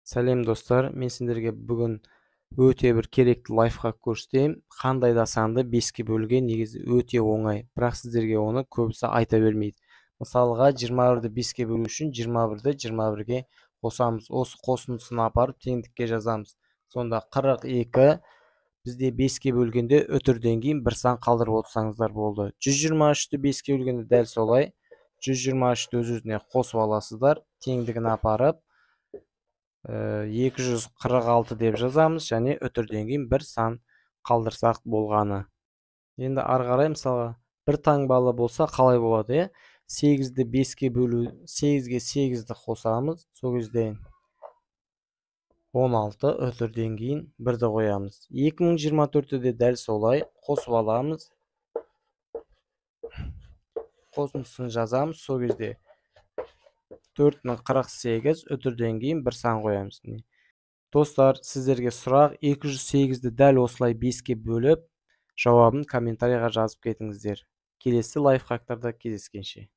Сәлем достар, мен сендерге бүгін өте бір керекті лайфхак көрсетейін. Қандай да санды 5-ке бөлуге негізі өте оңай, бірақ сіздерге оны көбісі айта бермейді. Мысалға 21-ді 5-ке бөлу үшін 21-ді 21-ге қосамыз. Осы қосындысын апарып теңдікке жазамыз. Сонда 42 бізде 5-ке бөлгенде үтірден кейін бір сан қалдырып отырсаңыздар болды. 123-ті 5-ке бөлгенде дәл солай. 123-ті өз-өзіне қосып аласыздар, теңдігін апарып 246 деп жазамыз, және үтірден кейін бір сан қалдырсақ болғаны. Енді ары қарай мысалға бір таңбалы болса қалай болады? 8-ді 5-ке бөлу, 8-ге 8-ді қосамыз, сол кезде 16, үтірден кейін 1-ді қоямыз. 2024-ті де дәл солай қосып аламыз, қосындысын жазамыз, сол кезде 4048, үтірден кейін бір сан қоямыз. Достар, сіздерге сұрақ, 208-ді дәл осылай 5-ке бөліп, жауабын комментарийға жазып кетіңіздер. Келесі лайфхактарда кездескенше.